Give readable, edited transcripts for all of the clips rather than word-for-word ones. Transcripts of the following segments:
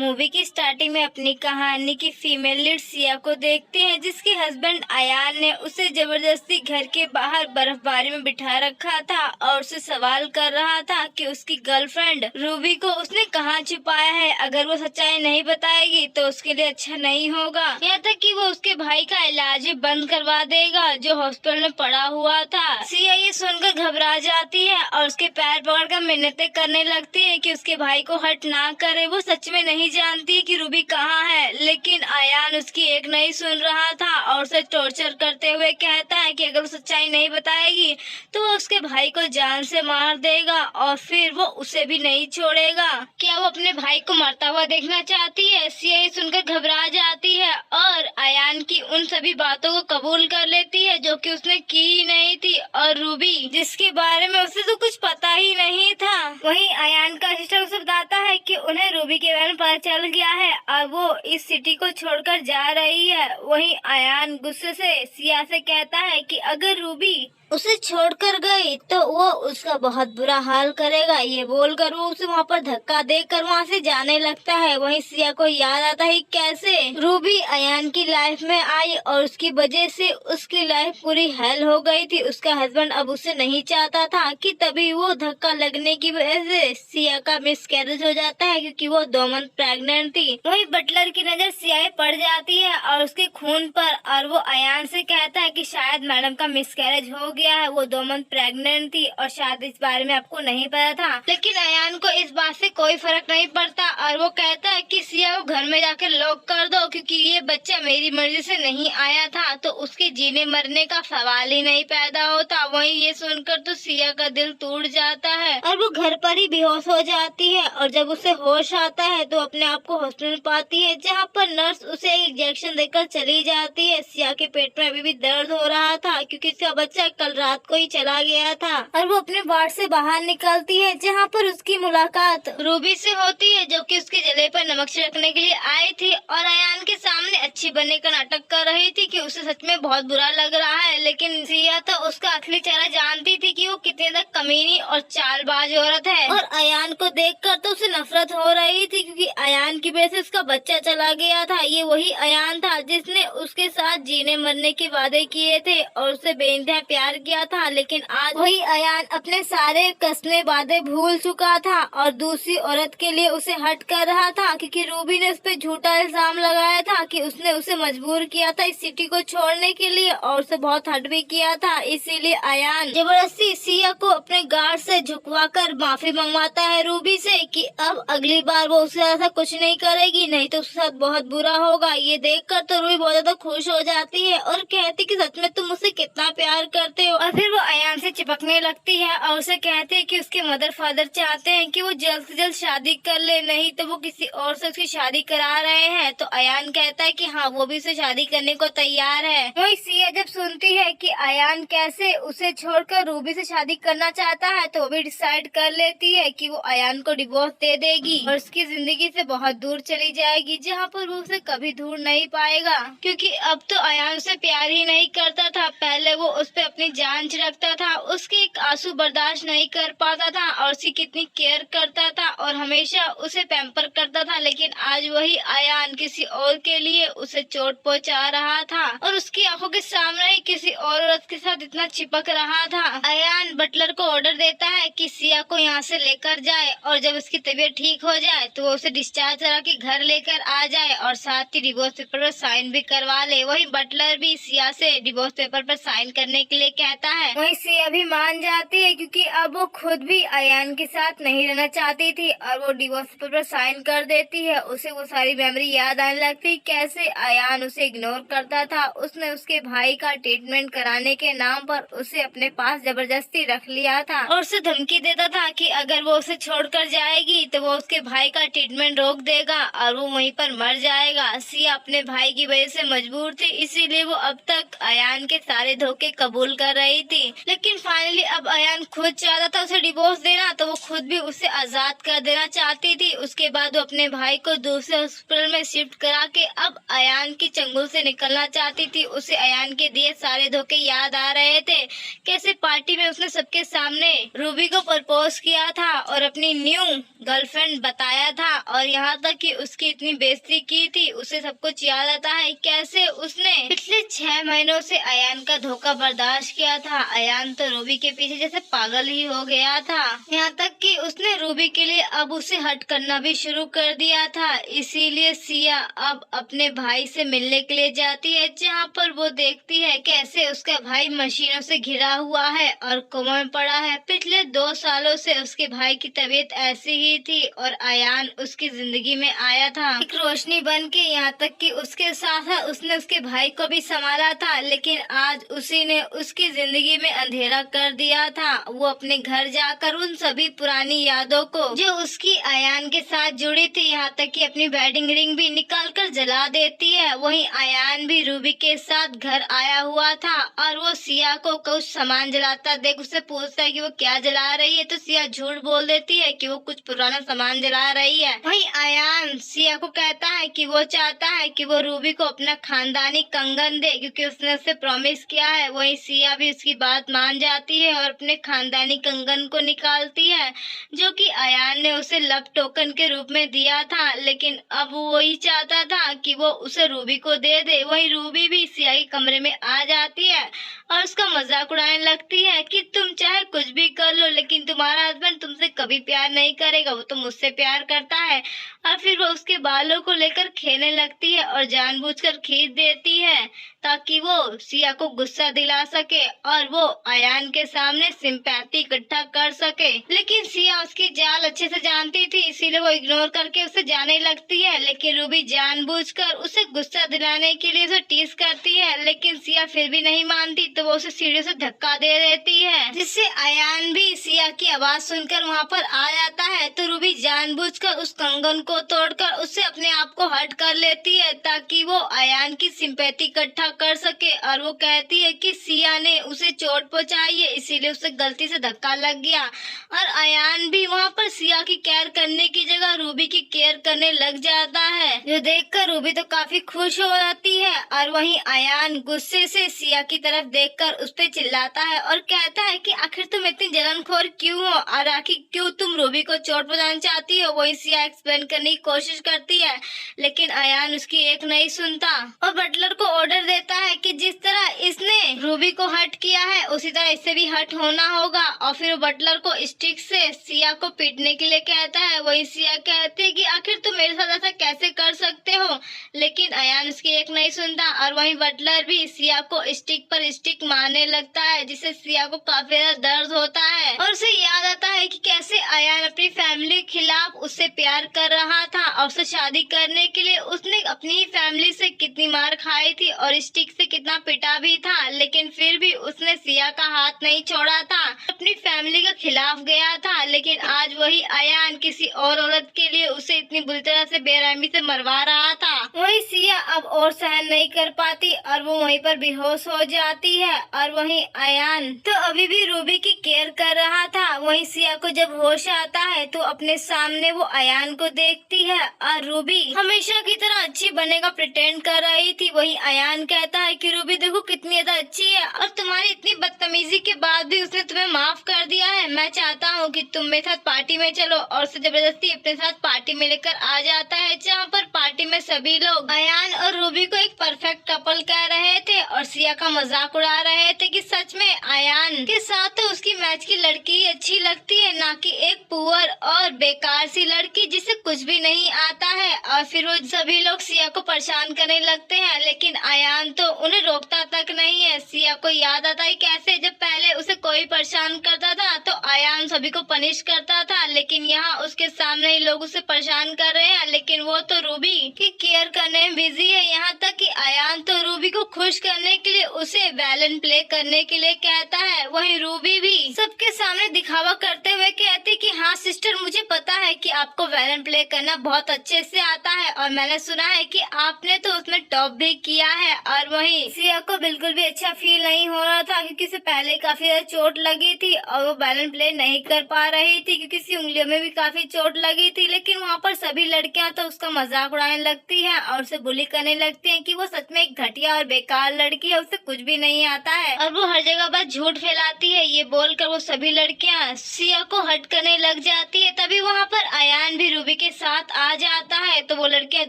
Movie की starting में अपनी कहानी की फीमेल लीड सिया को देखते हैं, जिसके हस्बैंड अयान ने उसे जबरदस्ती घर के बाहर बर्फबारी में बिठा रखा था और उससे सवाल कर रहा था कि उसकी गर्लफ्रेंड रूबी को उसने कहाँ छुपाया है। अगर वो सच्चाई नहीं बताएगी तो उसके लिए अच्छा नहीं होगा। यहाँ तक कि वो उसके भाई का इलाज भी बंद करवा देगा जो हॉस्पिटल में पड़ा हुआ था। सिया ये सुनकर घबरा जाती है और उसके पैर पकड़कर मिन्नतें करने लगती है कि उसके भाई को हर्ट ना करे। वो सच में नहीं जानती कि रूबी कहाँ है, लेकिन अयान उसकी एक नहीं सुन रहा था और उसे टॉर्चर करते हुए कहता है कि अगर वो सच्चाई नहीं बताएगी तो वो उसके भाई को जान से मार देगा और फिर वो उसे भी नहीं छोड़ेगा। क्या वो अपने भाई को मरता हुआ देखना चाहती है? सिया ये सुनकर घबरा जाती है और अयान की उन सभी बातों को कबूल कर लेती है जो कि उसने की ही नहीं थी, और रूबी जिसके बारे में उसे तो कुछ पता ही नहीं था। वहीं अयान का सिस्टर उसे बताता है कि उन्हें रूबी के बारे में पता चल गया है और वो इस सिटी को छोड़कर जा रही है। वहीं अयान गुस्से से सिया से कहता है कि अगर रूबी उसे छोड़कर गई तो वो उसका बहुत बुरा हाल करेगा। ये बोलकर वो उसे वहाँ पर धक्का देकर वहाँ से जाने लगता है। वहीं सिया को याद आता है कैसे रूबी अयान की लाइफ में आई और उसकी वजह से उसकी लाइफ पूरी हेल हो गई थी। उसका हस्बैंड अब उसे नहीं चाहता था कि तभी वो धक्का लगने की वजह से सिया का मिसकैरेज हो जाता है क्योंकि वो 2 मंथ प्रेग्नेंट थी। वहीं बटलर की नजर सिया पड़ जाती है और उसके खून पर और वो अयान से कहता है कि शायद मैडम का मिसकैरेज हो गया है। वो 2 मंथ प्रेग्नेंट थी और शायद इस बारे में आपको नहीं पता था, लेकिन अयान को इस बात से कोई फर्क नहीं पड़ता और वो कहता है कि सिया को घर में जाकर लॉक कर दो क्योंकि ये बच्चा मेरी मर्जी से नहीं आया था तो उसके जीने मरने का सवाल ही नहीं पैदा होता। वहीं ये सुनकर तो सिया का दिल टूट जाता है और वो घर पर ही बेहोश हो जाती है और जब उसे होश आता है तो अपने आप को हॉस्पिटल पाती है जहाँ पर नर्स उसे एक इंजेक्शन देकर चली जाती है। सिया के पेट में अभी भी दर्द हो रहा था क्योंकि उसका बच्चा कल रात को ही चला गया था और वो अपने वार्ड से बाहर निकलती है जहाँ पर उसकी मुलाकात रूबी से होती है जो कि उसके जले पर नमक छिड़कने के लिए आई थी और अयान के सामने अच्छी बनने का नाटक कर रही थी कि उसे सच में बहुत बुरा लग रहा है, लेकिन सिया तो उसका असली चेहरा जानती थी कि वो कितने तक कमीनी और चालबाज औरत है और अयान को देखकर तो उसे नफरत हो रही थी क्योंकि अयान की वजह से उसका बच्चा चला गया था। ये वही अयान था जिसने उसके साथ जीने मरने के वादे किए थे और उसे बेइंतहा प्यार किया था, लेकिन आज वही अयान अपने सारे कसमे वादे भूल चुका था और दूसरी औरत के लिए उसे हर्ट कर रहा था क्योंकि रूबी ने उस पर झूठा इल्जाम लगाया था कि उसने उसे मजबूर किया था इस सिटी को छोड़ने के लिए और उसे बहुत हर्ट भी किया था। इसीलिए अयान जबरदस्ती सिया को अपने गार्ड से झुकवाकर माफी मंगवाता है रूबी से कि अब अगली बार वो उसके ऐसा कुछ नहीं करेगी, नहीं तो उसके साथ बहुत बुरा होगा। ये देखकर तो रूबी बहुत ज्यादा खुश हो जाती है और कहती कि सच में तुम मुझसे कितना प्यार करते हो और फिर वो अयान से चिपकने लगती है और उसे कहते हैं कि उसके मदर फादर चाहते हैं कि वो जल्द से जल्द शादी कर ले, नहीं तो वो किसी और से उसकी शादी करा रहे हैं। तो अयान कहता है कि हाँ वो भी उसे शादी करने को तैयार है। वही सिया जब सुनती है कि अयान कैसे उसे छोड़कर रूबी से शादी करना चाहता है तो वो भी डिसाइड कर लेती है कि वो अयान को डिवोर्स दे देगी और उसकी जिंदगी से बहुत दूर चली जाएगी जहाँ पर वो उसे कभी दूर नहीं पाएगा क्योंकि अब तो अयान उसे प्यार ही नहीं करता था। पहले वो उस पर अपनी जान छिड़कता था, उसके एक आंसू बर्दाश्त नहीं कर पाता था और उसकी कितनी केयर करता था और हमेशा उसे पैम्पर करता था, लेकिन आज वही अयान किसी और के लिए उसे चोट पहुंचा रहा था और उसकी आंखों के सामने ही किसी और औरत के साथ इतना चिपक रहा था। अयान बटलर को ऑर्डर देता है कि सिया को यहाँ से लेकर जाए और जब उसकी तबीयत ठीक हो जाए तो वो उसे डिस्चार्ज करा के घर लेकर आ जाए और साथ ही डिवोर्स पेपर पर साइन भी करवा ले। वही बटलर भी सिया से डिवोर्स पेपर पर साइन करने के लिए कहता है। वही सिया भी मान जाती है क्योंकि अब वो खुद भी अयान के साथ नहीं रहना चाहती थी और वो डिवोर्स पेपर पर साइन कर देती है। उसे वो सारी मेमोरी याद आने लगती कैसे अयान उसे इग्नोर करता था। उसने उसके भाई का ट्रीटमेंट कराने के नाम पर उसे अपने पास जबरदस्ती रख लिया था और उसे धमकी देता था कि अगर वो उसे छोड़कर जाएगी तो वो उसके भाई का ट्रीटमेंट रोक देगा और वो वहीं पर मर जाएगा। सिया अपने भाई की वजह से मजबूर थी, इसीलिए वो अब तक अयान के सारे धोखे कबूल कर रही थी, लेकिन फाइनली अब अयान खुद चाहता था उसे डिवोर्स देना तो वो खुद भी उसे आजाद कर देना चाहती थी। उसके बाद वो जो अपने भाई को दूसरे हॉस्पिटल में शिफ्ट करा के अब अयान की चंगुल से निकलना चाहती थी। उसे अयान के दिए सारे धोखे याद आ रहे थे। कैसे पार्टी में उसने सबके सामने रूबी को प्रपोज किया था और अपनी न्यू गर्लफ्रेंड बताया था, और यहाँ तक कि उसकी इतनी बेइज्जती की थी, उसे सब कुछ याद आता है। कैसे उसने पिछले 6 महीनों से अयान का धोखा बर्दाश्त किया था। अयान तो रूबी के पीछे जैसे पागल ही हो गया था, यहाँ तक कि उसने रूबी के लिए अब उसे हट करना भी शुरू कर दिया था। इसीलिए सिया अब अपने भाई से मिलने के लिए जाती है, जहाँ पर वो देखती है कैसे उसका भाई मशीनों से घिरा हुआ है और कोमा में पड़ा है। पिछले 2 सालों से उसके भाई की तबीयत ऐसी ही थी और अयान उसकी जिंदगी में आया था एक रोशनी बन के, यहाँ तक कि उसके साथ उसने उसके भाई को भी संभाला था। लेकिन आज उसी ने उसकी जिंदगी में अंधेरा कर दिया था। वो अपने घर जाकर उन सभी पुरानी यादों को जो उसकी अयान के साथ जुड़ी थी, यहाँ तक कि अपनी वेडिंग रिंग भी निकाल कर जला देती है। वहीं अयान भी रूबी के साथ घर आया हुआ था और वो सिया को कुछ सामान जलाता देख उससे पूछता है कि वो क्या जला रही है, तो सिया झूठ बोल देती है कि वो कुछ पुराना सामान जला रही है। वहीं अयान सिया को कहता है कि वो चाहता है कि वो रूबी को अपना खानदानी कंगन दे, क्योंकि उसने उससे प्रॉमिस किया है। वहीं सिया भी उसकी बात मान जाती है और अपने खानदानी कंगन को निकालती है, जो कि अयान ने उसे लव टोकन के रूप में दिया था। लेकिन अब वो वही चाहता था कि वो उसे रूबी को दे दे। वहीं रूबी भी सिया के कमरे में आ जाती है और उसका मजाक उड़ाने लगती है कि तुम चाहे कुछ भी कर लो, लेकिन तुम्हारा हस्बैंड तुमसे कभी प्यार नहीं करेगा, वो तो मुझसे प्यार करता है। और फिर वो उसके बालों को लेकर खेलने लगती है और जानबूझकर खींच देती है ताकि वो सिया को गुस्सा दिला सके और वो अयान के सामने सिंपैथी इकट्ठा कर सके। लेकिन सिया उसकी जाल अच्छे से जानती थी, इसीलिए वो इग्नोर करके उसे जाने लगती है। लेकिन रूबी जानबूझकर उसे गुस्सा दिलाने के लिए उसे टीज करती है, लेकिन सिया फिर भी नहीं मानती, तो वो उसे सीढ़ियों से धक्का दे देती है, जिससे अयान भी सिया की आवाज सुनकर वहाँ पर आ जाता है। तो रूबी जानबूझकर उस कंगन को तोड़कर उससे अपने आप को हट कर लेती है ताकि वो अयान की सिंपैथी इकट्ठा कर सके। और वो कहती है कि सिया ने उसे चोट पहुंचाई है, इसीलिए उसे गलती से धक्का लग गया। और अयान भी वहाँ पर सिया की केयर करने की जगह रूबी की केयर करने लग जाता है, जो देखकर रूबी तो काफी खुश हो जाती है। और वहीं अयान गुस्से से सिया की तरफ देखकर उस पे चिल्लाता है और कहता है कि आखिर तुम इतनी जलनखोर क्यों हो और आखिर क्यों तुम रूबी को चोट पहुंचाना चाहती हो। वही सिया एक्सप्लेन करने की कोशिश करती है, लेकिन अयान उसकी एक नहीं सुनता और बटलर को ऑर्डर देता है कि जिस तरह इसने रूबी को हर्ट किया है उसी तरह इससे भी हर्ट होना होगा। और फिर बटलर को स्टिक से सिया को पीटने के लिए कहता है। वही सिया कहती है कि आखिर तुम मेरे साथ ऐसा कैसे कर सकते हो, लेकिन अयान उसकी एक नहीं सुनता। और वहीं बटलर भी सिया को स्टिक पर स्टिक मारने लगता है, जिससे सिया को काफी ज्यादा दर्द होता है और उसे याद आता है कि कैसे अयान अपनी फैमिली के खिलाफ उससे प्यार कर रहा था और उससे शादी करने के लिए उसने अपनी ही फैमिली से कितनी मार खाई थी और स्टिक से कितना पिटा भी था, लेकिन फिर भी उसने सिया का हाथ नहीं छोड़ा था, अपनी फैमिली के खिलाफ गया था। लेकिन आज वही अयान किसी और औरत के लिए उसे इतनी बुरी तरह से बेरहमी से मरवा रहा था। वही सिया अब और सहन नहीं कर पाती और वो वहीं पर बेहोश हो जाती है। और वहीं अयान तो अभी भी रूबी की केयर कर रहा था। वहीं सिया को जब होश आता है तो अपने सामने वो अयान को देखती है और रूबी हमेशा की तरह अच्छी बनने का प्रिटेंड कर रही थी। वहीं अयान कहता है कि रूबी देखो कितनी ज्यादा अच्छी है और तुम्हारी इतनी बदतमीजी के बाद भी उसने तुम्हें माफ कर दिया है। मैं चाहता हूँ कि तुम मेरे साथ पार्टी में चलो, और उसे जबरदस्ती अपने साथ पार्टी में लेकर आ जाता है, जहाँ पर पार्टी में सभी लोग अयान और रूबी को एक परफेक्ट कपल कह रहे थे और सिया का मजाक उड़ा रहे थे कि सच में अयान के साथ तो उसकी मैच की लड़की अच्छी लगती है, ना कि एक पुअर और बेकार सी लड़की जिसे कुछ भी नहीं आता है। और फिर वो सभी लोग सिया को परेशान करने लगते हैं, लेकिन अयान तो उन्हें रोकता तक नहीं है। सिया को याद आता है कैसे जब पहले उसे कोई परेशान करता था तो अयान सभी को पनिश करता था, लेकिन यहाँ उसके सामने ही लोग उसे परेशान कर रहे हैं, लेकिन वो तो रूबी की केयर करने में बिजी है। यहाँ तक कि अयान तो रूबी को खुश करने के लिए उसे वैलन प्ले करने के लिए कहता है। वहीं रूबी भी सबके सामने दिखावा करते हुए कहती कि हाँ सिस्टर, मुझे पता है कि आपको वैलन प्ले करना बहुत अच्छे से आता है और मैंने सुना है कि आपने तो उसमें टॉप भी किया है। और वहीं सिया को बिल्कुल भी अच्छा फील नहीं हो रहा था क्योंकि उसे पहले काफी ज्यादा चोट लगी थी और वो वैलन प्ले प्ले नहीं कर पा रही थी क्योंकि उसकी उंगलियों में भी काफी चोट लगी थी। लेकिन वहाँ पर सभी लड़कियां तो उसका मजाक उड़ाने लगती हैं और उसे बुली करने लगती हैं कि वो सच में एक घटिया और बेकार लड़की है, उसे कुछ भी नहीं आता है और वो हर जगह बस झूठ फैलाती है। ये बोलकर वो सभी लड़कियां सिया को हट करने लग जाती है। तभी वहाँ पर अयान भी रूबी के साथ आ जाता है तो वो लड़कियां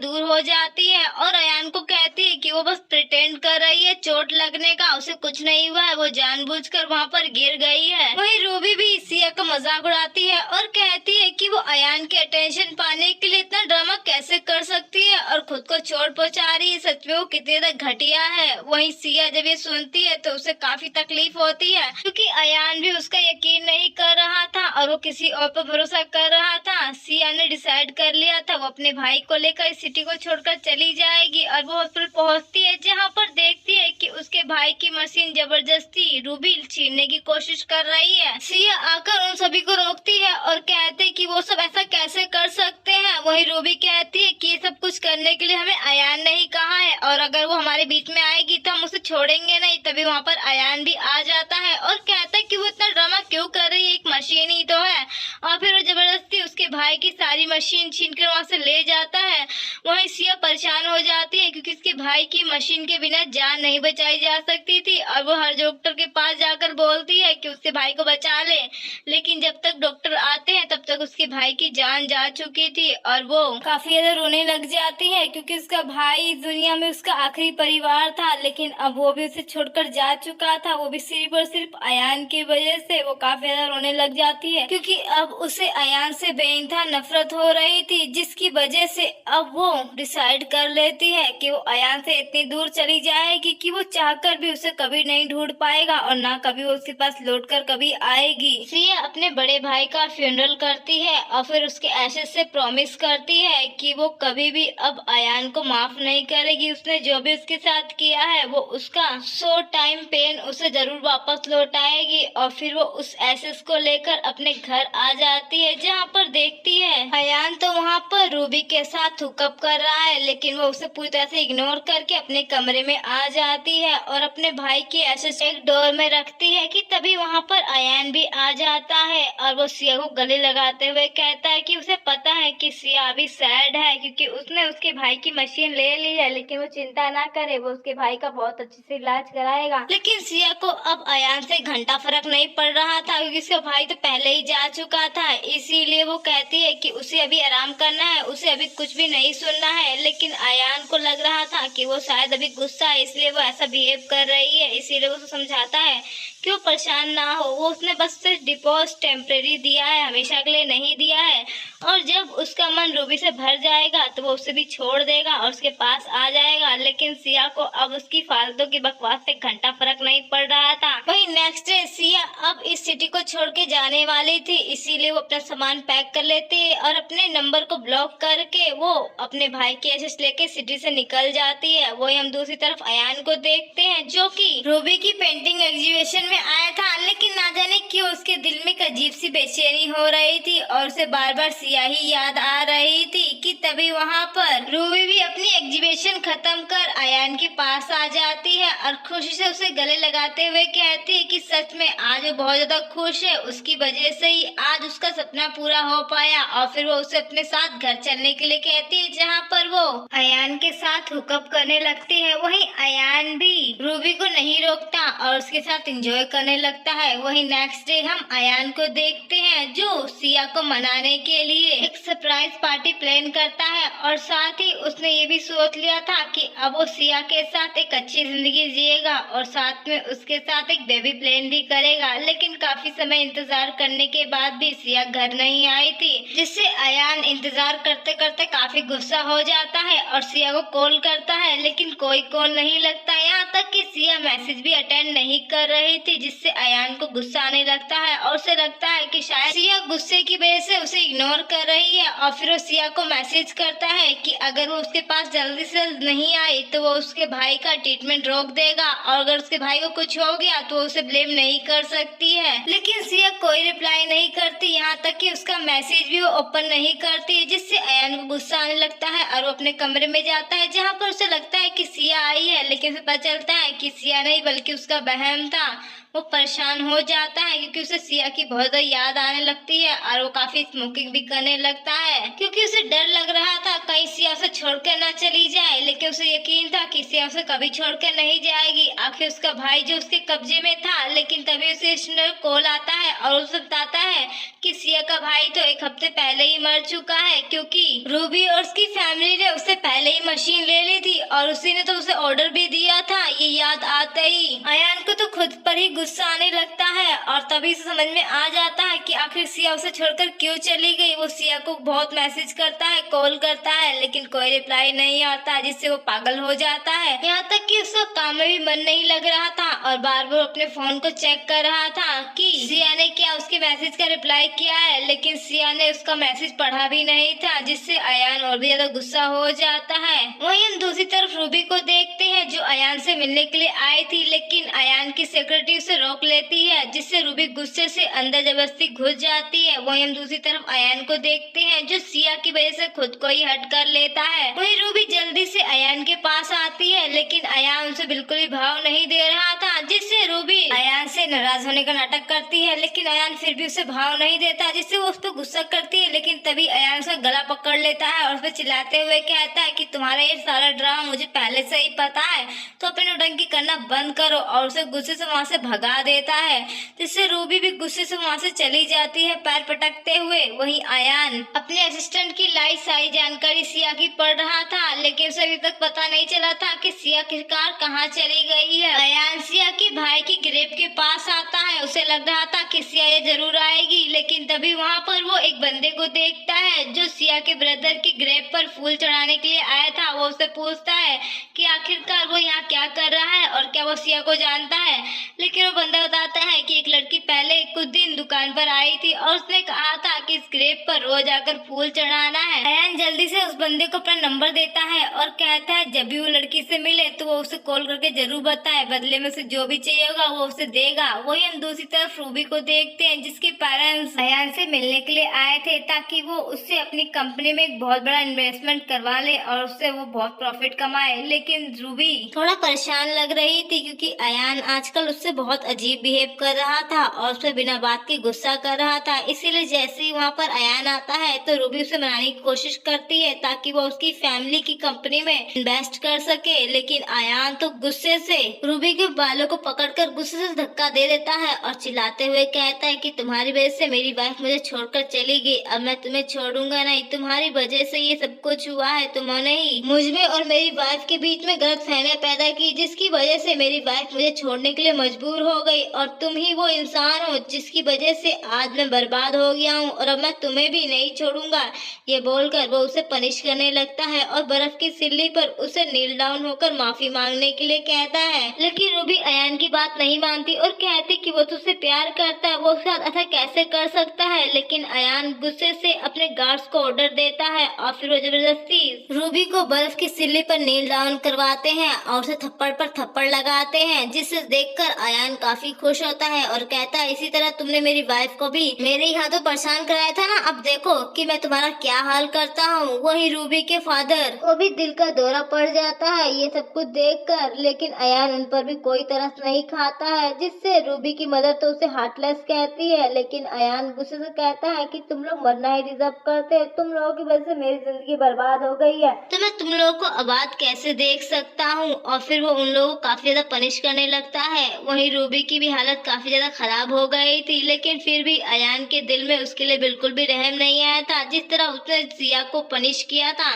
दूर हो जाती है और अयान को कहती है कि वो बस प्रिटेंड कर रही है चोट लगने का, उसे कुछ नहीं हुआ है, वो जानबूझकर वहाँ पर गिर गई है। वहीं रूबी भी सिया का मजाक उड़ाती है और कहती है कि वो अयान के अटेंशन पाने के लिए इतना ड्रामा कैसे कर सकती है और खुद को चोट पहुँचा रही है, सच में वो कितनी ज्यादा घटिया है। वहीं सिया जब ये सुनती है तो उसे काफी तकलीफ होती है क्योंकि अयान भी उसका यकीन नहीं कर रहा था और वो किसी और पर भरोसा कर रहा था। सिया ने डिसाइड कर लिया था वो अपने भाई को लेकर इस सिटी को छोड़कर चली जाएगी और वो हॉस्पिटल पहुंचती है जहां पर देखती है कि उसके भाई की मशीन जबरदस्ती रूबी छीनने की कोशिश कर रही है। सिया आकर उन सभी को रोकती है और कहते कि वो सब ऐसा कैसे कर सकते हैं। वहीं रूबी कहती है कि ये सब कुछ करने के लिए हमें अयान ने ही कहा है और अगर वो हमारे बीच में आएगी तो हम उसे छोड़ेंगे नहीं। तभी वहाँ पर अयान भी आ जाता है और कहता है कि वो इतना ड्रामा क्यों कर रही है, एक मशीन ही तो है। और फिर वो जबरदस्ती उसके भाई की सारी मशीन छीन कर वहाँ से ले जाता है। वहीं सिया परेशान हो जाती है क्योंकि उसके भाई की मशीन के बिना जान नहीं बचाई जा सकती थी और वो हर डॉक्टर के पास जाकर बोलती है कि उसके भाई को बचा ले। लेकिन जब तक डॉक्टर आते हैं तब तक उसके भाई की जान जा चुकी थी और वो काफी ज्यादा रोने लग जाती है क्योंकि उसका भाई इस दुनिया में उसका आखिरी परिवार था। लेकिन अब वो भी उसे छोड़कर जा चुका था, वो भी सिर्फ और सिर्फ अयान की वजह से। वो काफी ज्यादा रोने लग जाती है क्योंकि अब उसे अयान से बेइंतहा नफरत हो रही थी, जिसकी वजह से अब वो डिसाइड कर लेती है कि वो अयान से इतनी दूर चली जाएगी कि वो चाहकर भी उसे कभी नहीं ढूंढ पाएगा और ना कभी वो उसके पास लौटकर कभी आएगी। सिया अपने बड़े भाई का फ्यूनरल करती है और फिर उसके एशेज से प्रॉमिस करती है कि वो कभी भी अब अयान को माफ नहीं करेगी। उसने जो भी उसके साथ किया है वो उसका 100 टाइम पेन उसे जरूर वापस लौटाएगी। और फिर वो उस एशेज को लेकर अपने घर आ जाती है जहाँ पर देखती है अयान तो वहाँ पर रूबी के साथ हुकअप कर रहा है, लेकिन वो उसे पूरी तरह से इग्नोर करके अपने कमरे में आ जाती है और अपने भाई की एशेज एक डोर में रखती है कि तभी वहाँ पर अयान भी आ जाता है और वो सिया को गले लगाते हुए कहता है कि उसे पता है कि सिया अभी सैड है क्योंकि उसने उसके भाई की मशीन ले ली है, लेकिन वो चिंता ना करे, वो उसके भाई का बहुत अच्छे से इलाज कराएगा। लेकिन सिया को अब अयान से घंटा फर्क नहीं पड़ रहा था क्योंकि उसका भाई तो पहले ही जा चुका था, इसीलिए वो कहती है कि उसे अभी आराम करना है, उसे अभी कुछ भी नहीं सुनना है। लेकिन अयान को लग रहा था कि वो शायद अभी गुस्सा है इसलिए वो ऐसा बिहेव कर रही है, इसीलिए वो समझाता है कि वो परेशान ना हो, वो उसने बस सिर्फ डिपोज टेम्परेरी दिया है, हमेशा के लिए नहीं दिया है। और जब उसका मन रूबी से भर जाएगा तो वो उसे भी छोड़ देगा और उसके पास आ जाएगा। लेकिन सिया को अब उसकी फालतू की बकवास से घंटा फर्क नहीं पड़ रहा था। वही नेक्स्ट डे सिया अब इस सिटी को छोड़ के जाने वाली थी, इसीलिए वो अपना सामान पैक कर लेती है और अपने नंबर को ब्लॉक करके वो अपने भाई की एसेस लेके सिटी से निकल जाती है। वही हम दूसरी तरफ अयान को देखते हैं जो कि रूबी की पेंटिंग एग्जीबिशन में आया था, लेकिन ना जाने क्यों उसके दिल में एक अजीब सी बेचैनी हो रही थी और उसे बार बार सिया ही याद आ रही थी कि तभी वहाँ पर रूबी भी अपनी एग्जीबिशन खत्म कर अयान के पास आ जाती है और खुशी से उसे गले लगाते हुए कहती है कि सच में आज वो बहुत ज्यादा खुश है, उसकी वजह से ही आज उसका सपना पूरा हो पाया। और फिर वो उसे अपने साथ घर चलने के लिए कहती है जहाँ पर वो अयान के साथ हुकअप करने लगती है। वहीं अयान भी रूबी को नहीं रोकता और उसके साथ एंजॉय करने लगता है। वहीं नेक्स्ट डे हम अयान को देखते हैं जो सिया को मनाने के लिए एक सरप्राइज पार्टी प्लान करता है और साथ ही उसने ये भी सोच लिया था कि अब वो सिया के साथ एक अच्छी जिंदगी जिएगा और साथ में उसके साथ एक बेबी प्लान भी करेगा। लेकिन काफी समय इंतजार करने के बाद भी सिया घर नहीं आई थी, जिससे अयान इंतजार करते करते काफी गुस्सा हो जाता है और सिया को कॉल करता है, लेकिन कोई कॉल नहीं लगता। यहाँ तक कि सिया मैसेज भी अटेंड नहीं कर रही थी, जिससे अयान को गुस्सा आने लगता है और उसे लगता है कि शायद सिया गुस्से की वजह से उसे इग्नोर कर रही है। और फिर वो सिया को मैसेज करता है कि अगर वो उसके पास जल्दी से नहीं आई तो वो उसके भाई का ट्रीटमेंट रोक देगा और अगर उसके भाई को कुछ हो गया तो वो उसे ब्लेम नहीं कर सकती है। लेकिन सिया कोई रिप्लाई नहीं करती, यहाँ तक कि उसका मैसेज भी वो ओपन नहीं करती, जिससे अयान को गुस्सा आने लगता है और वो अपने कमरे में जाता है जहाँ पर उसे लगता है कि सिया आई है, लेकिन उसे पता चलता है कि सिया नहीं बल्कि उसका बहन था। वो परेशान हो जाता है क्योंकि उसे सिया की बहुत ज़्यादा याद आने लगती है और वो काफी स्मोकिंग भी करने लगता है क्योंकि उसे डर लग रहा था कहीं सिया उसे छोड़कर ना चली जाए, लेकिन उसे यकीन था कि सिया उसे कभी छोड़कर नहीं जाएगी। आखिर उसका भाई जो उसके कब्जे में था, लेकिन तभी उसे कॉल आता है और उसे बताता है कि सिया का भाई तो एक हफ्ते पहले ही मर चुका है क्योंकि रूबी और उसकी फैमिली ने उससे पहले ही मशीन ले ली थी और उसी ने तो उसे ऑर्डर भी दिया था। ये याद आते ही अयान को तो खुद पर ही गुस्सा आने लगता है और तभी से समझ में आ जाता है कि आखिर सिया उसे छोड़कर क्यों चली गई। वो सिया को बहुत मैसेज करता है, कॉल करता है, लेकिन कोई रिप्लाई नहीं आता, जिससे वो पागल हो जाता है। यहाँ तक कि उसका काम में भी मन नहीं लग रहा था और बार बार अपने फोन को चेक कर रहा था कि सिया ने क्या उसके मैसेज का रिप्लाई किया है, लेकिन सिया ने उसका मैसेज पढ़ा भी नहीं था, जिससे अयान और भी ज्यादा गुस्सा हो जाता है। वहीं हम दूसरी तरफ रूबी को देखते हैं जो अयान से मिलने के लिए आई थी, लेकिन अयान की सेक्रेटरी उसे रोक लेती है, जिससे रूबी गुस्से से अंदर जबरदस्ती घुस जाती है। वहीं हम दूसरी तरफ अयान को देखते हैं जो सिया की वजह से खुद को ही हट कर लेता है। वहीं रूबी जल्दी से अयान के पास आती है, लेकिन अयान उसे बिल्कुल भी भाव नहीं दे रहा था, जिससे रूबी अयान से नाराज होने का नाटक करती है, लेकिन अयान फिर भी उसे भाव नहीं देता, जिससे वो उस पर गुस्सा करती है। लेकिन तभी अयान उसका गला पकड़ लेता है और उस पर चिल्लाते हुए कहता है कि तुम्हारा ये सारा ड्रामा मुझे पहले से ही पता है, तो अपनी नौटंकी करना बंद करो, और उसे गुस्से से वहाँ से भगा देता है, जिससे रूबी भी गुस्से से वहाँ से चली जाती है पैर पटकते हुए। वहीं अयान अपने असिस्टेंट की लाई सारी जानकारी सिया की पढ़ रहा था, लेकिन उसे अभी तक पता नहीं चला था कि सिया आखिरकार कहाँ चली गई है। अयान सिया के भाई की ग्रेव के पास आता है, उसे लग रहा था कि सिया ये जरूर आएगी, लेकिन तभी वहाँ पर वो एक बंदे को देखता है जो सिया के ब्रदर की ग्रेव पर फूल चढ़ाने के लिए आया था। वो उससे पूछता है कि आखिरकार वो यहाँ क्या कर रहा है और क्या वो सिया को जानता है, लेकिन वो बंदा बताता है कि एक लड़की पहले कुछ दिन दुकान पर आई थी और उसने कहा था कि इस ग्रेव पर रोज आकर फूल चढ़ाना है। अयान जल्दी से उस बंदे को अपना नंबर देता है और कहता है जब भी वो लड़की से मिले तो वो उसे कॉल करके जरूर बताए, बदले में उसे जो भी चाहिए होगा वो उसे देगा। वही हम दूसरी तरफ रूबी को देखते हैं जिसके पेरेंट्स अयान से मिलने के लिए आए थे ताकि वो उससे अपनी कंपनी में एक बहुत बड़ा इन्वेस्टमेंट करवा ले और उससे वो बहुत प्रॉफिट कमाए। लेकिन रूबी थोड़ा परेशान लग रही थी क्योंकि अयान आजकल उससे बहुत अजीब बिहेव कर रहा था और उससे बिना बात के गुस्सा कर रहा था। इसीलिए जैसे ही वहाँ पर अयान आता है तो रूबी उसे मनाने की कोशिश करती है ताकि वो उसकी फैमिली की कंपनी में इन्वेस्ट कर सके, लेकिन अयान तो गुस्से से रूबी के बालों को पकड़कर गुस्से से धक्का दे देता है और चिल्लाते हुए कहता है कि तुम्हारी वजह से मेरी वाइफ मुझे छोड़कर चली गई, अब मैं तुम्हें छोड़ूंगा नहीं, तुम्हारी वजह से ये सब कुछ हुआ है, तुमने ही मुझ में और मेरी वाइफ के बीच में गलतफहमियां पैदा की जिसकी वजह से मेरी वाइफ मुझे छोड़ने के लिए मजबूर हो गई, और तुम ही वो इंसान हो जिसकी वजह से आज मैं बर्बाद हो गया हूँ और अब मैं तुम्हें भी नहीं छोड़ूंगा। ये बोलकर वो उसे पनिश करने लगता है और बर्फ की सिल्ली पर उसे नील डाउन होकर माफी मांगने के लिए कहता है, लेकिन रूबी अयान की बात नहीं मानती और कहती कि वो तुझसे प्यार करता है, वो उसके साथ ऐसा कैसे कर सकता है। लेकिन अयान गुस्से से अपने गार्ड्स को ऑर्डर देता है और फिर वो जबरदस्ती रूबी को बर्फ की सिल्ली पर नील डाउन करवाते हैं और उसे थप्पड़ पर थप्पड़ लगाते हैं, जिसे देखकर अयान काफी खुश होता है और कहता है इसी तरह तुमने मेरी वाइफ को भी मेरे ही हाथों परेशान कराया था ना, अब देखो कि मैं तुम्हारा क्या हाल करता हूँ। वही रूबी के फादर को भी दिल का दौरा पड़ जाता है ये सब कुछ देखकर, लेकिन अयान उन पर भी कोई तरस नहीं खाता है, जिससे रूबी की मदर तो उसे हार्टलेस कहती है, लेकिन अयान गुस्से से कहता है कि तुम लोग मरना ही डिजर्व करते हैं, तुम लोगों की वजह से मेरी जिंदगी बर्बाद हो गई है, तो मैं तुम लोगों को आबाद कैसे देख सकता हूँ। और फिर वो उन लोगों को काफी ज्यादा पनिश करने लगता है। वहीं रूबी की भी हालत काफी ज्यादा खराब हो गई थी, लेकिन फिर भी अयान के दिल में उसके लिए बिल्कुल भी रहम नहीं आया था। जिस तरह उसने सिया को पनिश किया था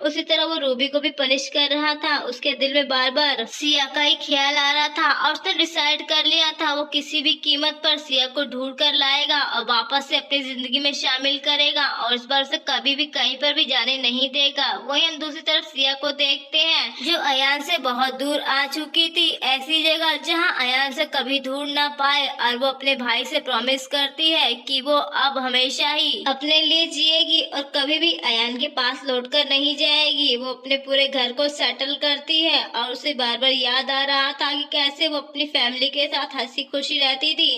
उसी तरह वो रूबी को भी पनिश कर रहा था। उसके दिल में बार बार सिया का ही ख्याल आ रहा था और उसने डिसाइड कर लिया था वो किसी भी कीमत पर सिया को ढूंढ कर लाएगा और वापस से अपनी जिंदगी में शामिल करेगा और इस बार से कभी भी कहीं पर भी जाने नहीं देगा। वहीं हम दूसरी तरफ सिया को देखते हैं जो अयान से बहुत दूर आ चुकी थी, ऐसी जगह जहां अयान से कभी ढूंढ ना पाए, और वो अपने भाई से प्रॉमिस करती है कि वो अब हमेशा ही अपने लिए जिएगी और कभी भी अयान के पास लौटकर नहीं जाएगी। वो अपने पूरे घर को सेटल करती है और उसे बार बार याद आ रहा था कि कैसे वो अपनी फैमिली के साथ हंसी खुशी रहती थी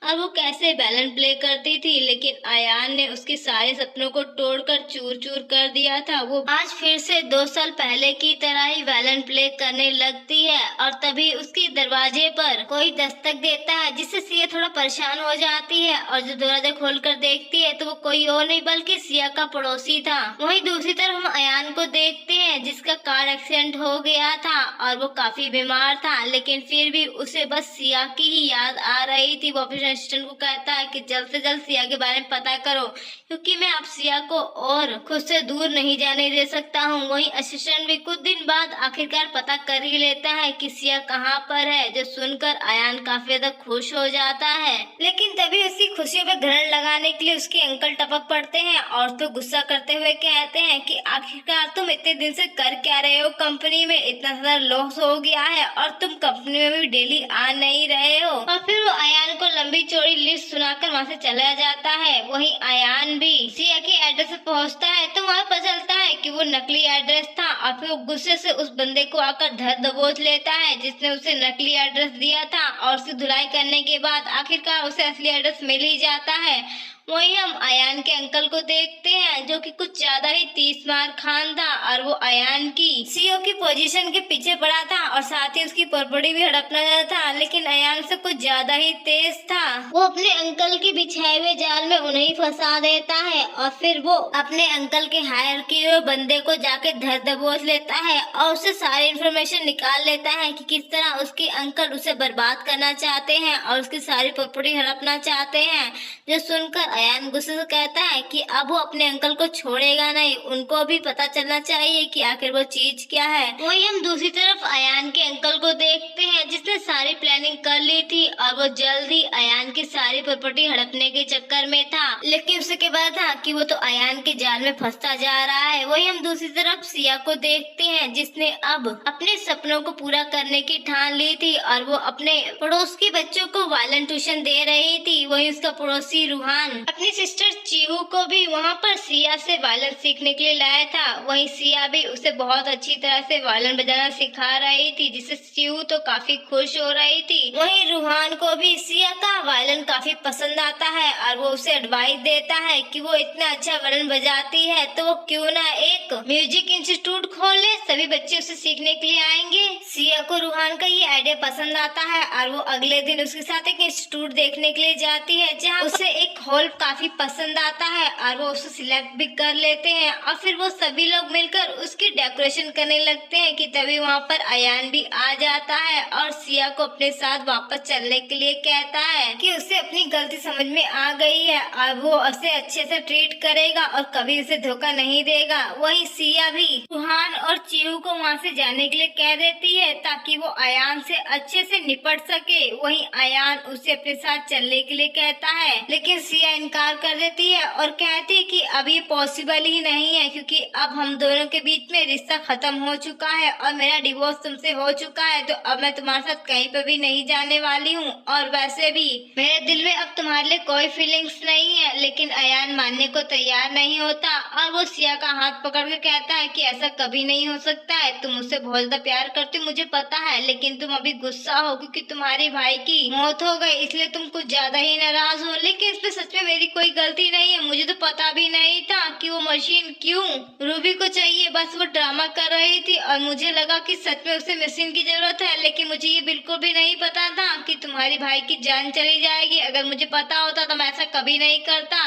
और वो कैसे बैलेंस प्ले करती थी, लेकिन अयान ने उसके सारे सपनों को तोड़कर चूर चूर कर दिया था। वो आज फिर से 2 साल पहले की तरह ही बैलेंस प्ले करने लगती है और तभी उसके दरवाजे पर कोई दस्तक देता है, जिससे सिया थोड़ा परेशान हो जाती है और जब दरवाजा खोलकर देखती है तो वो कोई और नहीं बल्कि सिया का पड़ोसी था। वहीं दूसरी तरफ हम अयान को देखते हैं, जिसका कार एक्सीडेंट हो गया था और वो काफी बीमार था, लेकिन फिर भी उसे बस सिया की ही याद आ रही थी। वो अपने असिस्टेंट को कहता है कि जल्द से जल्द सिया के बारे में पता करो, क्योंकि मैं अब सिया को और खुद से दूर नहीं जाने दे सकता हूँ। वहीं असिस्टेंट भी कुछ दिन बाद आखिरकार पता कर ही लेता है कि सिया कहाँ पर है, जो सुनकर अयान काफी ज्यादा खुश हो जाता है। लेकिन तभी उसकी खुशियों पे ग्रहण लगाने के लिए उसके अंकल टपक पड़ते हैं और तो गुस्सा करते हुए कहते हैं कि आखिरकार तुम इतने दिन से कर क्या रहे हो, कंपनी में इतना ज्यादा लॉस हो गया है और तुम कंपनी में भी डेली आ नहीं रहे हो। और फिर वो अयान को लंबी चौड़ी लिस्ट सुनाकर वहाँ से चला जाता है। वहीं अयान भी सिया के एड्रेस पे पहुँचता है तो वहाँ पता चलता है कि वो नकली एड्रेस था और फिर वो गुस्से से उस बंदे को आकर धर दबोच लेता है जिसने उसे नकली एड्रेस दिया था और उसकी धुलाई करने के बाद आखिरकार उसे असली एड्रेस मिल ही जाता है। वहीं हम अयान के अंकल को देखते हैं, जो कि कुछ ज्यादा ही तीस मार खान था और वो अयान की सीईओ की पोजीशन के पीछे पड़ा था और साथ ही उसकी प्रॉपर्टी भी हड़पना चाहता था, लेकिन अयान से कुछ ज्यादा ही तेज था। वो अपने अंकल के बिछाए हुए जाल में उन्हें फंसा देता है और फिर वो अपने अंकल के हायर किए हुए बंदे को जाके धर दबोच लेता है और उससे सारी इन्फॉर्मेशन निकाल लेता है कि किस तरह उसके अंकल उसे बर्बाद करना चाहते हैं और उसकी सारी प्रॉपर्टी हड़पना चाहते हैं। जो सुनकर अयान गुस्से से कहता है कि अब वो अपने अंकल को छोड़ेगा नहीं, उनको भी पता चलना चाहिए कि आखिर वो चीज क्या है। वही हम दूसरी तरफ अयान के अंकल को देखते हैं, जिसने सारी प्लानिंग कर ली थी और वो जल्द ही अयान की सारी प्रॉपर्टी हड़पने के चक्कर में था, लेकिन उसके बाद था कि वो तो अयान के जाल में फंसता जा रहा है। वही हम दूसरी तरफ सिया को देखते हैं, जिसने अब अपने सपनों को पूरा करने की ठान ली थी और वो अपने पड़ोस के बच्चों को वायलिन ट्यूशन दे रही थी। वही उसका पड़ोसी रूहान अपनी सिस्टर चीहू को भी वहाँ पर सिया से वायलिन सीखने के लिए लाया था। वहीं सिया भी उसे बहुत अच्छी तरह से वायलिन बजाना सिखा रही थी, जिससे चीहू तो काफी खुश हो रही थी। वहीं रूहान को भी सिया का वायलिन काफी पसंद आता है और वो उसे एडवाइस देता है कि वो इतना अच्छा वायलिन बजाती है तो वो क्यों ना एक म्यूजिक इंस्टीट्यूट खोले, सभी बच्चे उसे सीखने के लिए आएंगे। सिया को रूहान का ये आइडिया पसंद आता है और वो अगले दिन उसके साथ एक इंस्टीट्यूट देखने के लिए जाती है, जहाँ उसे एक हॉल काफी पसंद आता है और वो उसे सिलेक्ट भी कर लेते हैं और फिर वो सभी लोग मिलकर उसकी डेकोरेशन करने लगते हैं कि तभी वहाँ पर अयान भी आ जाता है और सिया को अपने साथ वापस चलने के लिए कहता है कि उसे अपनी गलती समझ में आ गई है और वो उसे अच्छे से ट्रीट करेगा और कभी उसे धोखा नहीं देगा। वहीं सिया भी रूहान और चीहू को वहाँ से जाने के लिए कह देती है ताकि वो अयान से अच्छे से निपट सके। वहीं अयान उसे अपने साथ चलने के लिए कहता है, लेकिन सिया इनकार कर देती है और कहती है कि अब ये पॉसिबल ही नहीं है, क्योंकि अब हम दोनों के बीच में रिश्ता खत्म हो चुका है और मेरा डिवोर्स तुमसे हो चुका है, तो अब मैं तुम्हारे साथ कहीं पे भी नहीं जाने वाली हूँ और वैसे भी मेरे दिल में अब तुम्हारे लिए कोई फीलिंग्स नहीं है। लेकिन अयान मानने को तैयार नहीं होता और वो सिया का हाथ पकड़ के कहता है कि ऐसा कभी नहीं हो सकता है, तुम मुझसे बहुत ज्यादा प्यार करती हो मुझे पता है, लेकिन तुम अभी गुस्सा हो क्योंकि तुम्हारे भाई की मौत हो गई, इसलिए तुम कुछ ज्यादा ही नाराज हो। लेकिन इसमें सच में मेरी कोई गलती नहीं है, मुझे तो पता भी नहीं था कि वो मशीन क्यों रूबी को चाहिए, बस वो ड्रामा कर रही थी और मुझे लगा कि सच में उसे मशीन की जरूरत है, लेकिन मुझे ये बिल्कुल भी नहीं पता था कि तुम्हारी भाई की जान चली जाएगी। अगर मुझे पता होता तो मैं ऐसा कभी नहीं करता।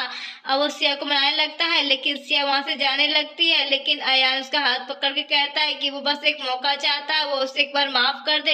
अब वो सिया को मनाने लगता है, लेकिन सिया वहाँ से जाने लगती है, लेकिन अयान उसका हाथ पकड़ के कहता है कि वो बस एक मौका चाहता है, वो उसे एक बार माफ कर दे,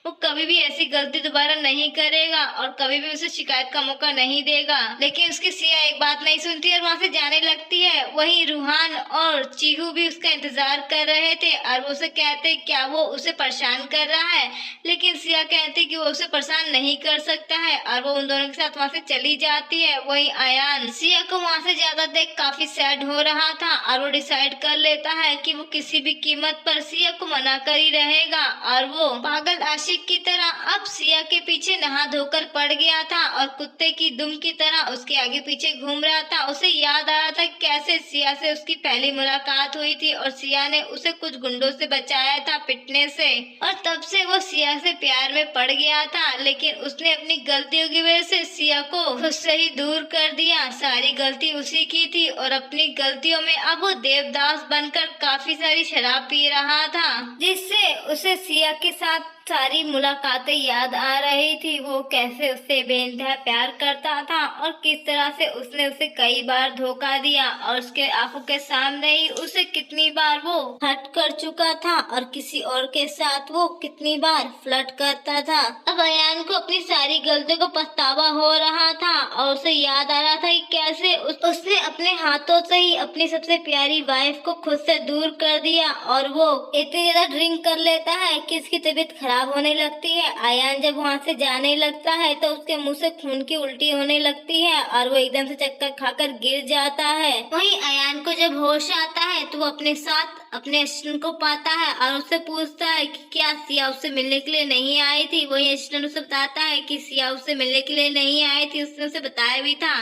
वो कभी भी ऐसी गलती दोबारा नहीं करेगा और कभी भी उसे शिकायत का मौका नहीं देगा। लेकिन उसकी सिया एक बात नहीं सुनती और वहाँ से जाने लगती है। वहीं रूहान और चीहू भी उसका इंतजार कर रहे थे और वो उसे कहते क्या वो उसे परेशान कर रहा है, लेकिन सिया कहती कि वो उसे परेशान नहीं कर सकता है और वो उन दोनों के साथ वहाँ से चली जाती है। वहीं अयान सिया को वहाँ से ज्यादा देख काफी सैड हो रहा था और वो डिसाइड कर लेता है कि वो किसी भी कीमत पर सिया को मना कर ही रहेगा और वो पागल आशिक की तरह अब सिया के पीछे नहा धोकर पड़ गया था और कुत्ते की दुम की तरह उसके के पीछे घूम रहा था। उसे याद आ रहा था कैसे सिया से उसकी पहली मुलाकात हुई थी और सिया ने उसे कुछ गुंडों से बचाया था पिटने से, और तब से वो सिया से प्यार में पड़ गया था। लेकिन उसने अपनी गलतियों की वजह से सिया को खुद से ही दूर कर दिया। सारी गलती उसी की थी और अपनी गलतियों में अब वो देवदास बनकर काफी सारी शराब पी रहा था, जिससे उसे सिया के साथ सारी मुलाकातें याद आ रही थी। वो कैसे उससे बेइंतहा प्यार करता था और किस तरह से उसने उसे कई बार धोखा दिया और उसके आंखों के सामने ही उसे कितनी बार वो हट कर चुका था और किसी और के साथ वो कितनी बार फ्लर्ट करता था। अब अयान को अपनी सारी गलतियों को पछतावा हो रहा था और उसे याद आ रहा था कि कैसे उसने अपने हाथों से ही अपनी सबसे प्यारी वाइफ को खुद से दूर कर दिया, और वो इतनी ज्यादा ड्रिंक कर लेता है कि उसकी तबीयत खराब होने लगती है। अयान जब वहाँ से जाने लगता है तो उसके मुंह से खून की उल्टी होने लगती है और वो एकदम से चक्कर खाकर गिर जाता है। वहीं अयान को जब होश आता है तो वो अपने साथ अपने असिस्टेंट को पाता है और उससे पूछता है कि क्या सिया उससे मिलने के लिए नहीं आई थी। वही असिस्टेंट उसे बताता है कि सिया उससे मिलने के लिए नहीं आई थी, उसने उसे बताया भी था,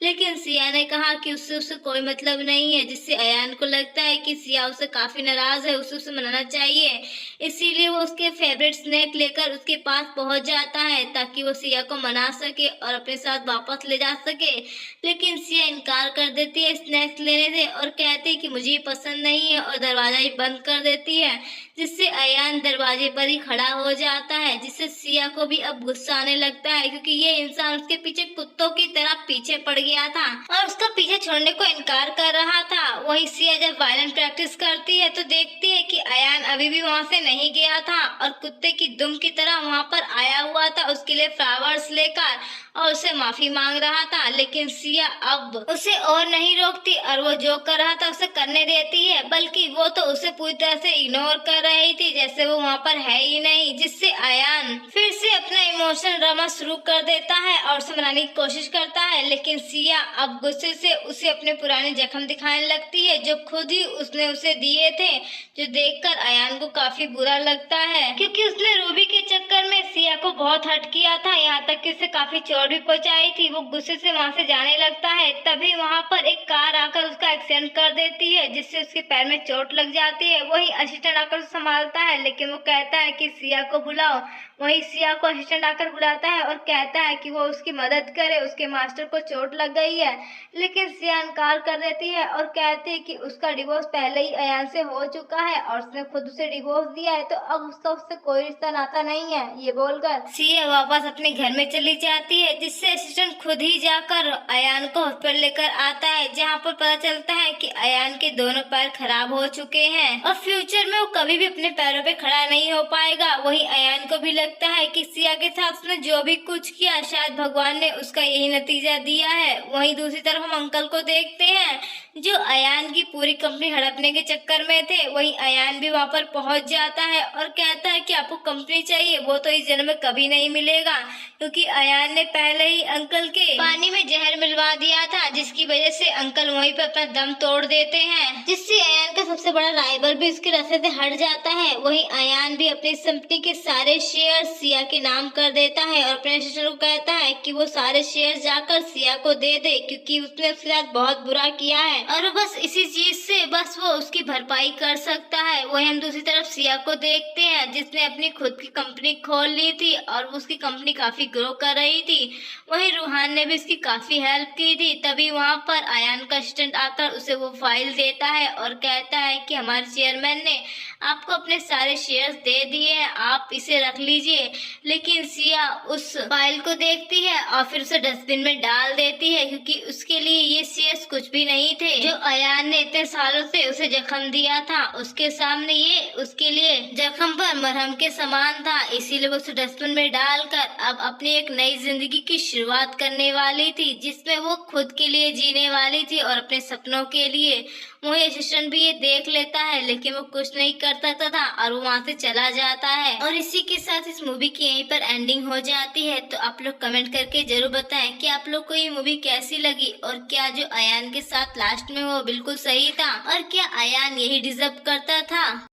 लेकिन सिया ने कहा कि उससे कोई मतलब नहीं है, जिससे अयान को लगता है कि सिया उससे काफी नाराज है, उसे मनाना चाहिए। इसीलिए वो उसके फेवरेट स्नैक लेकर उसके पास पहुंच जाता है ताकि वो सिया को मना सके और अपने साथ वापस ले जा सके। लेकिन सिया इनकार कर देती है स्नैक्स लेने से और कहती है कि मुझे ये पसंद नहीं है और दरवाजा ही बंद कर देती है, जिससे अयान दरवाजे पर ही खड़ा हो जाता है, जिससे सिया को भी अब गुस्सा आने लगता है क्योंकि ये इंसान उसके पीछे कुत्तों की तरह पीछे पड़ गया था और उसका पीछे छोड़ने को इनकार कर रहा था। वही सिया जब वायलेंट प्रैक्टिस करती है तो देखती है कि अयान अभी भी वहाँ से नहीं गया था और कुत्ते की दुम की तरह वहाँ पर आया हुआ था उसके लिए फ्लावर्स लेकर और उसे माफी मांग रहा था। लेकिन सिया अब उसे और नहीं रोकती और वो जो कर रहा था उसे करने देती है, बल्कि वो तो उसे पूरी तरह से इग्नोर कर रही थी जैसे वो वहाँ पर है ही नहीं, जिससे अयान फिर से अपना इमोशनल ड्रामा शुरू कर देता है और उसे मनाने की कोशिश करता है। लेकिन सिया अब गुस्से से उसे अपने पुराने जख्म दिखाने लगती है जो खुद ही उसने उसे दिए थे, जो देखकर अयान को काफी बुरा लगता है क्योंकि उसने रूबी के चक्कर में सिया को बहुत हर्ट किया था, यहाँ तक कि उसे काफी चोट भी पहुंचाई थी। वो गुस्से से वहाँ से जाने लगता है, तभी वहाँ पर एक कार आकर उसका एक्सीडेंट कर देती है जिससे उसके पैर में चोट लग जाती है। वही असिस्टेंट आकर उसे संभालता है, लेकिन वो कहता है कि सिया को बुलाओ। वही सिया को असिस्टेंट आकर बुलाता है और कहता है कि वो उसकी मदद करे, उसके मास्टर को चोट लग गई है। लेकिन सिया इनकार कर देती है और कहती है कि उसका डिवोर्स पहले ही अयान से हो चुका है और उसने खुद उसे डिवोर्स दिया है, तो अब उसका उससे कोई रिश्ता नाता नहीं है। ये बोलकर सिया वापस अपने घर में चली जाती है, जिससे असिस्टेंट खुद ही जाकर अयान को हॉस्पिटल लेकर आता है, जहाँ पर पता चलता है कि अयान के दोनों पैर खराब हो चुके हैं और फ्यूचर में वो कभी भी अपने पैरों पे खड़ा नहीं हो पाएगा। वही अयान को भी लगता है कि सिया के साथ उसने जो भी कुछ किया शायद भगवान ने उसका यही नतीजा दिया है। वहीं दूसरी तरफ हम अंकल को देखते हैं जो अयान की पूरी कंपनी हड़पने के चक्कर में थे। वहीं अयान भी वहाँ पर पहुंच जाता है और कहता है कि आपको कंपनी चाहिए, वो तो इस जन्म में कभी नहीं मिलेगा, क्योंकि अयान ने पहले ही अंकल के पानी में जहर मिलवा दिया था, जिसकी वजह से अंकल वहीं पर अपना दम तोड़ देते हैं, जिससे अयान का सबसे बड़ा राइवल भी उसके रास्ते से हट जाता है। वहीं अयान भी अपनी कंपनी के सारे शेयर सिया के नाम कर देता है और अपने असिस्टेंट को कहता है कि वो सारे शेयर जाकर सिया को दे दे, क्योंकि उसने उसके साथ बहुत बुरा किया है और बस इसी चीज से बस वो उसकी भरपाई कर सकता है। वहीं हम दूसरी तरफ सिया को देखते हैं जिसने अपनी खुद की कंपनी खोल ली थी और उसकी कंपनी काफी ग्रो कर रही थी। वहीं रूहान ने भी उसकी काफी हेल्प की थी। तभी वहाँ पर अयान का असिस्टेंट आकर उसे वो फाइल देता है और कहता है कि हमारे चेयरमैन ने आपको अपने सारे शेयर्स दे दिए हैं, आप इसे रख लीजिए। लेकिन सिया उस फाइल को देखती है और फिर उसे डस्टबिन में डाल देती है, क्योंकि उसके लिए ये शेयर्स कुछ भी नहीं थे जो अयान ने इतने सालों से उसे जख्म दिया था। उसके सामने ये उसके लिए जख्म पर मरहम के समान था, इसीलिए वो उसे डस्टबिन में डालकर अब अपनी एक नई जिंदगी की शुरुआत करने वाली थी, जिसमें वो खुद के लिए जीने वाली थी और अपने सपनों के लिए। वही असिस्टेंट भी ये देख लेता है, लेकिन वो कुछ नहीं कर सकता था और वो वहाँ से चला जाता है। और इसी के साथ इस मूवी की यहीं पर एंडिंग हो जाती है। तो आप लोग कमेंट करके जरूर बताएं कि आप लोग को ये मूवी कैसी लगी और क्या जो अयान के साथ लास्ट में वो बिल्कुल सही था और क्या अयान यही डिजर्व करता था।